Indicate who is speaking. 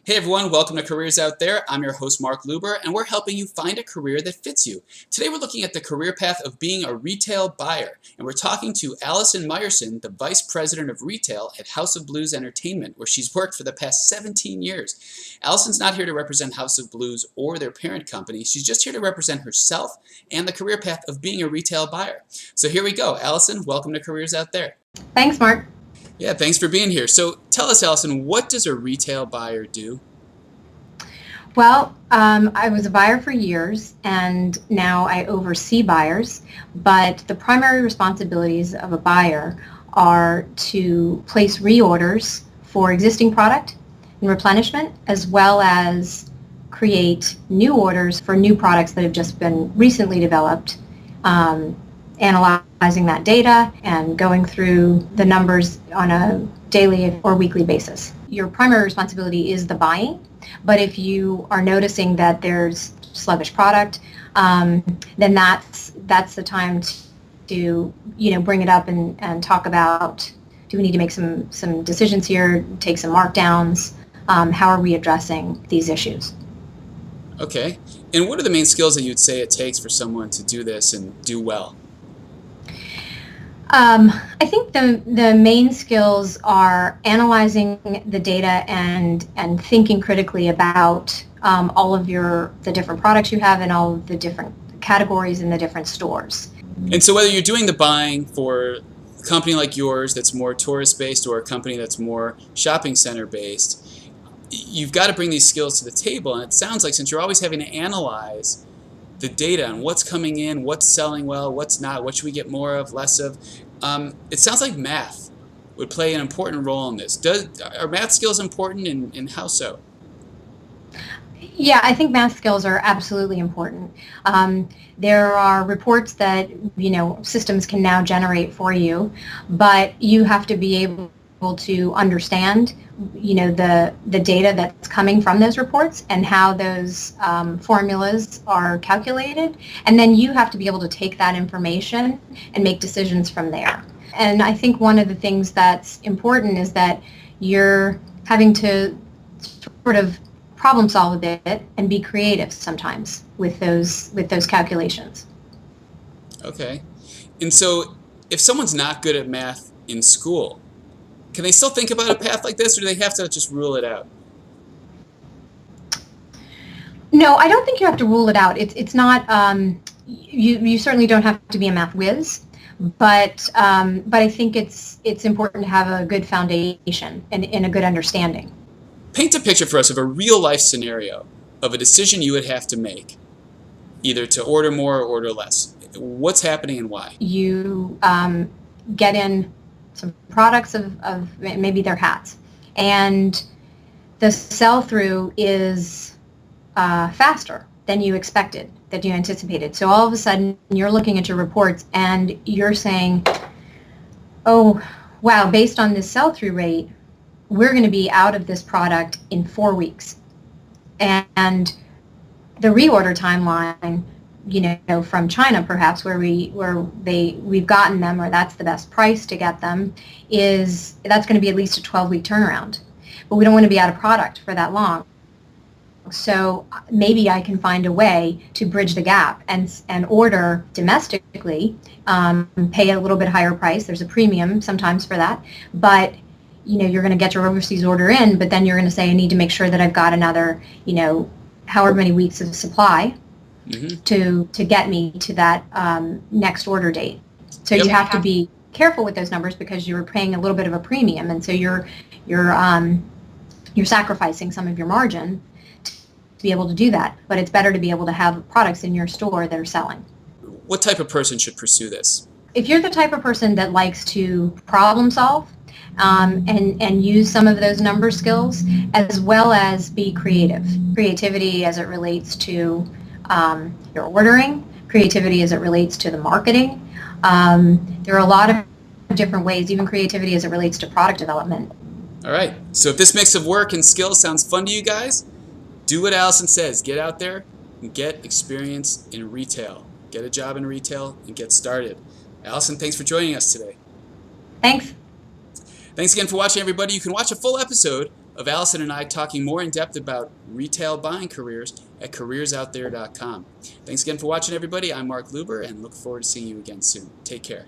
Speaker 1: Hey everyone, welcome to Careers Out There. I'm your host Mark Luber, and we're helping you find a career that fits you. Today we're looking at the career path of being a retail buyer, and we're talking to Allison Meyerson, the Vice President of Retail at House of Blues Entertainment, where she's worked for the past 17 years. Allison's not here to represent House of Blues or their parent company. She's just here to represent herself and the career path of being a retail buyer. So here we go. Allison, welcome to Careers Out There.
Speaker 2: Thanks, Mark.
Speaker 1: Yeah, thanks for being here. So tell us, Allison, what does a retail buyer do?
Speaker 2: Well, I was a buyer for years, and now I oversee buyers, but the primary responsibilities of a buyer are to place reorders for existing product and replenishment, as well as create new orders for new products that have just been recently developed, analyzing that data and going through the numbers on a daily or weekly basis. Your primary responsibility is the buying, but if you are noticing that there's sluggish product, then that's the time to bring it up and talk about, do we need to make some decisions here, take some markdowns, how are we addressing these issues?
Speaker 1: Okay. And what are the main skills that you'd say it takes for someone to do this and do well?
Speaker 2: I think the main skills are analyzing the data and thinking critically about all of the different products you have and all of the different categories in the different stores.
Speaker 1: And so whether you're doing the buying for a company like yours that's more tourist-based or a company that's more shopping center-based, you've got to bring these skills to the table. And it sounds like since you're always having to analyze the data on what's coming in, what's selling well, what's not, what should we get more of, less of. It sounds like math would play an important role in this. Are math skills important, and how so?
Speaker 2: Yeah, I think math skills are absolutely important. There are reports that systems can now generate for you, but you have to be able to understand the data that's coming from those reports and how those formulas are calculated, and then you have to be able to take that information and make decisions from there. And I think one of the things that's important is that you're having to sort of problem solve a bit and be creative sometimes with those calculations.
Speaker 1: Okay. And so if someone's not good at math in school, can they still think about a path like this, or do they have to just rule it out?
Speaker 2: No, I don't think you have to rule it out. It's not. You certainly don't have to be a math whiz, but I think it's important to have a good foundation and a good understanding.
Speaker 1: Paint a picture for us of a real-life scenario of a decision you would have to make, either to order more or order less. What's happening and why?
Speaker 2: You get in some products of maybe their hats, and the sell-through is faster than you expected, that you anticipated. So all of a sudden you're looking at your reports and you're saying, oh wow, based on this sell-through rate, we're going to be out of this product in 4 weeks. And the reorder timeline, from China perhaps, where we've gotten them, or that's the best price to get them, that's going to be at least a 12-week turnaround. But we don't want to be out of product for that long. So maybe I can find a way to bridge the gap and order domestically, pay a little bit higher price. There's a premium sometimes for that, but you're going to get your overseas order in, but then you're going to say, I need to make sure that I've got another, however many weeks of supply to get me to that next order date. So you have to be careful with those numbers because you're paying a little bit of a premium, and so you're sacrificing some of your margin to be able to do that. But it's better to be able to have products in your store that are selling.
Speaker 1: What type of person should pursue this?
Speaker 2: If you're the type of person that likes to problem solve, and use some of those number skills, as well as be creativity as it relates to your ordering, creativity as it relates to the marketing. There are a lot of different ways, even creativity as it relates to product development.
Speaker 1: All right, so if this mix of work and skills sounds fun to you guys, do what Allison says. Get out there and get experience in retail. Get a job in retail and get started. Allison, thanks for joining us today.
Speaker 2: Thanks.
Speaker 1: Thanks again for watching, everybody. You can watch a full episode of Allison and I talking more in depth about retail buying careers at careersoutthere.com. Thanks again for watching, everybody. I'm Mark Luber, and look forward to seeing you again soon. Take care.